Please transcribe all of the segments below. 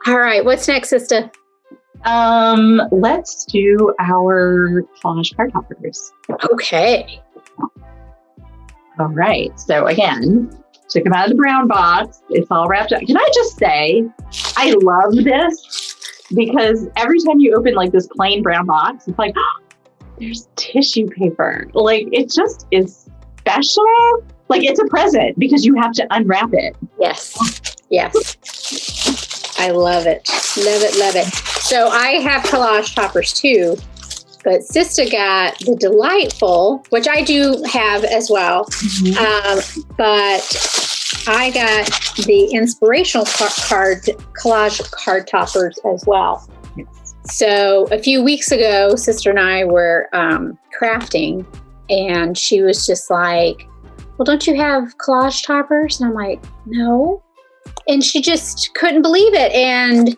All right. What's next, sister? Let's do our collage card toppers. Okay. All right. So again, took them out of the brown box. It's all wrapped up. Can I just say, I love this because every time you open like this plain brown box, it's like, oh, there's tissue paper. Like it just is special. Like it's a present because you have to unwrap it. Yes. Yes. I love it. Love it. Love it. So I have collage toppers too, but Sista got the Delightful, which I do have as well. But I got the Inspirational Collage card toppers as well. Yes. So a few weeks ago, Sister and I were crafting, and she was just like, well, don't you have collage toppers? And I'm like, no. And she just couldn't believe it. And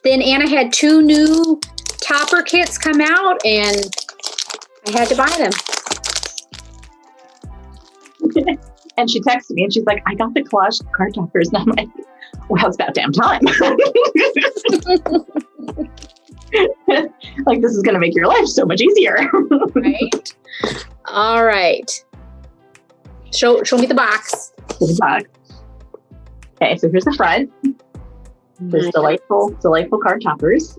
then Anna had 2 new topper kits come out, and I had to buy them. And she texted me and she's like, I got the collage card toppers. And I'm like, well, it's about damn time. Like, this is going to make your life so much easier. Right? All right. Show me the box. The box. Okay, so here's the front. There's delightful card toppers.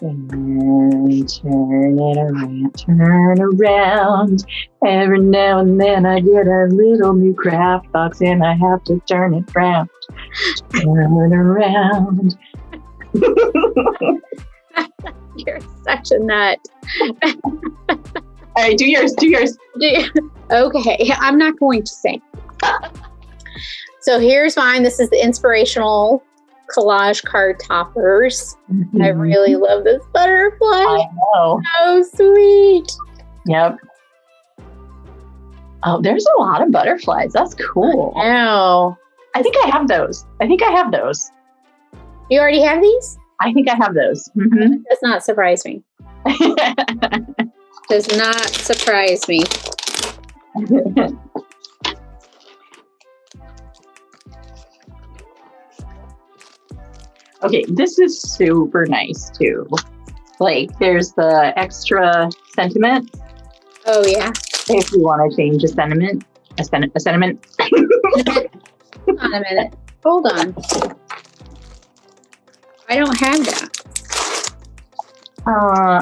And turn around. Every now and then I get a little new craft box and I have to turn it round. Turn around. You're such a nut. All right, do yours. Okay, I'm not going to sing. So here's mine. This is the Inspirational Collage card toppers. Mm-hmm. I really love this butterfly. I know. So sweet. Yep. Oh, there's a lot of butterflies. That's cool. I know. I think I have those. You already have these? I think I have those. Mm-hmm. Does not surprise me. Does not surprise me. Okay, this is super nice too. Like, there's the extra sentiment. Oh yeah. If you want to change a sentiment. Hold on a minute. Hold on. I don't have that.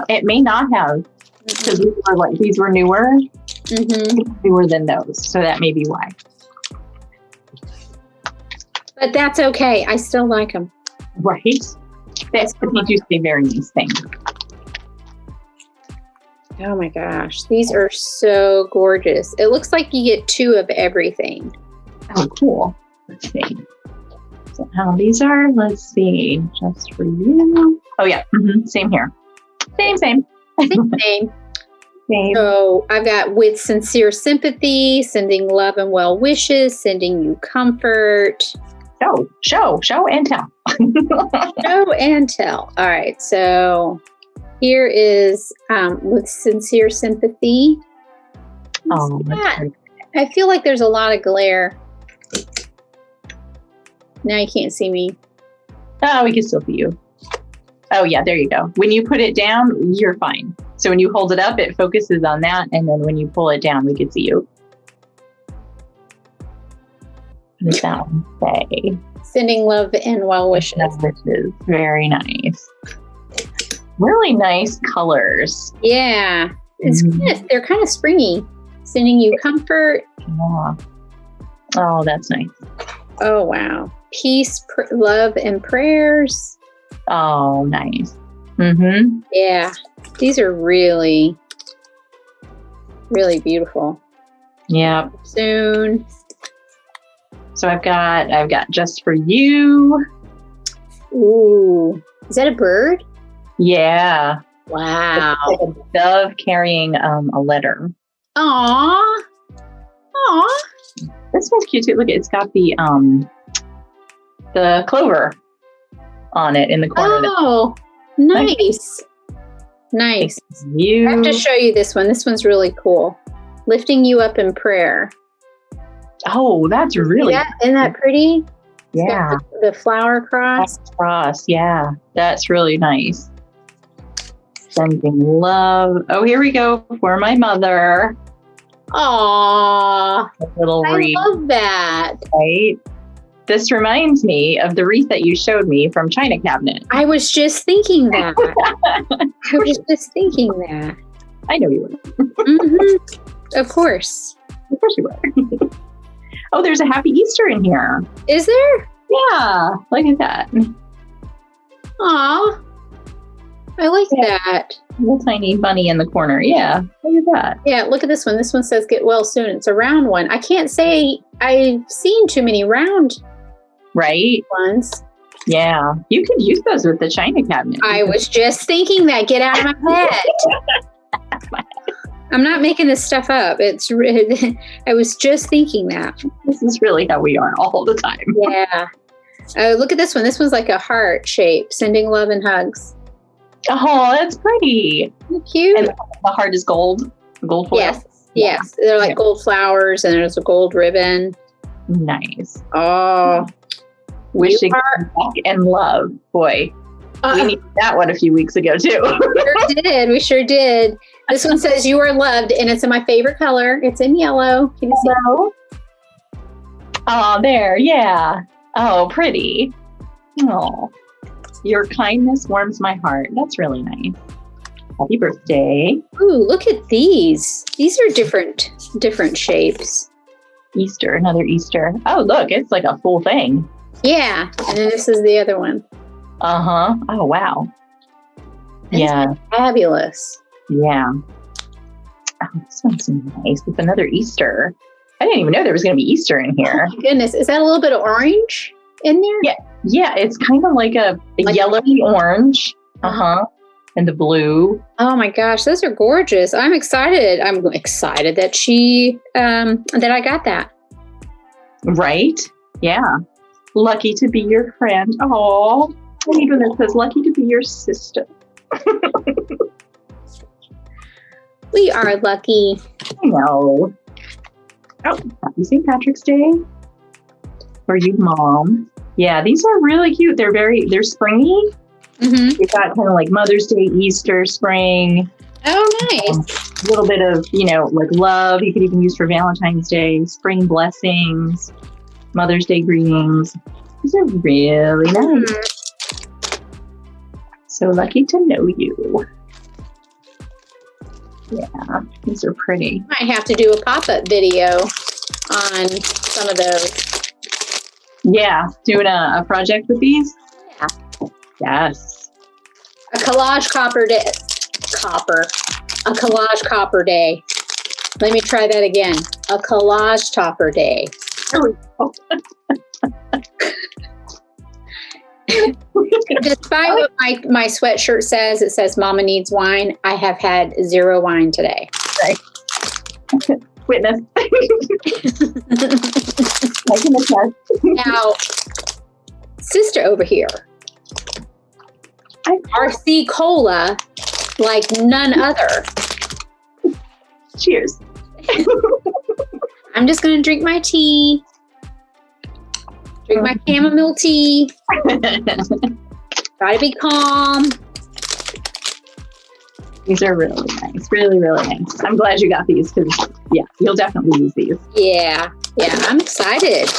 It may not have, because these were newer. Mm-hmm. Newer than those, so that may be why. But that's okay. I still like them. Right? That's because you say very nice things. Oh my gosh, these are so gorgeous. It looks like you get 2 of everything. Oh, cool. Let's see. So how these are, let's see. Just for you. Oh yeah, mm-hmm. Same here. Same. Same. So I've got with sincere sympathy, sending love and well wishes, sending you comfort. Show and tell. Show and tell. All right. So here is with sincere sympathy. Oh, that's great. I feel like there's a lot of glare. Now you can't see me. Oh, we can still see you. Oh, yeah, there you go. When you put it down, you're fine. So when you hold it up, it focuses on that. And then when you pull it down, we can see you. What does that one say? Sending love and well wishes. Wishes. Very nice. Really nice colors. Yeah. They're kind of springy. Sending you comfort. Yeah. Oh, that's nice. Oh, wow. Peace, love, and prayers. Oh, nice. Mm-hmm. Yeah. These are really, really beautiful. Yeah. Soon. So I've got just for you. Ooh. Is that a bird? Yeah. Wow. It's like a dove carrying a letter. Aww. This one's cute too. Look, it's got the clover on it in the corner. Oh, nice. Nice. I have to show you this one. This one's really cool. Lifting you up in prayer. Oh, that's really Isn't that pretty? Yeah. The flower cross. Cross. Yeah. That's really nice. Sending love. Oh, here we go for my mother. Aww. A little wreath. I love that. Right? This reminds me of the wreath that you showed me from China Cabinet. I was just thinking that. I know you were. Mm-hmm. Of course. Of course you were. Oh, there's a Happy Easter in here. Is there? Yeah. Look at that. Aw. I like that. Little tiny bunny in the corner. Yeah. Look at that. Yeah, look at this one. This one says get well soon. It's a round one. I can't say I've seen too many round ones. Yeah. You could use those with the China Cabinet. I was just thinking that. Get out of my head. I'm not making this stuff up. I was just thinking that. This is really how we are all the time. Yeah. Oh, look at this one. This one's like a heart shape, sending love and hugs. Oh, that's pretty. Cute. And the heart is gold. Gold foil. Yes. Yes. They're like gold flowers and there's a gold ribbon. Nice. Oh. Wishing luck and love. Boy. We needed that one a few weeks ago too. We sure did. This one says you are loved and it's in my favorite color. It's in yellow. Can you see? Oh, there. Yeah. Oh, pretty. Oh, your kindness warms my heart. That's really nice. Happy birthday. Ooh, look at these. These are different shapes. Easter, another Easter. Oh, look, it's like a full thing. Yeah. And then this is the other one. Uh-huh. Oh, wow. Yeah. Fabulous. Yeah. Oh, this one's nice. It's another Easter. I didn't even know there was going to be Easter in here. Oh my goodness. Is that a little bit of orange in there? Yeah. Yeah. It's kind of like a yellowy orange. Uh-huh. And the blue. Oh my gosh. Those are gorgeous. I'm excited. I'm excited that that I got that. Right? Yeah. Lucky to be your friend. Oh, I need one that says lucky to be your sister. We are lucky. I know. Oh, happy St. Patrick's Day for you, Mom. Yeah, these are really cute. They're springy. Mm-hmm. You've got kind of like Mother's Day, Easter, spring. Oh, nice. A little bit of, like love. You could even use for Valentine's Day, spring blessings, Mother's Day greetings. These are really nice. Mm-hmm. So lucky to know you. Yeah, these are pretty. Might have to do a pop-up video on some of those. Yeah, doing a project with these? Yeah. Yes. A collage day. A collage copper day. Let me try that again. A collage topper day. There we go. Despite what my sweatshirt says, it says Mama needs wine. I have had 0 wine today. Right. Witness. I can attest. Now, sister over here, RC Cola like none other. Cheers. I'm just going to drink my tea. Drink my chamomile tea. Try to be calm. These are really nice. Really, really nice. I'm glad you got these because, yeah, you'll definitely use these. Yeah. I'm excited.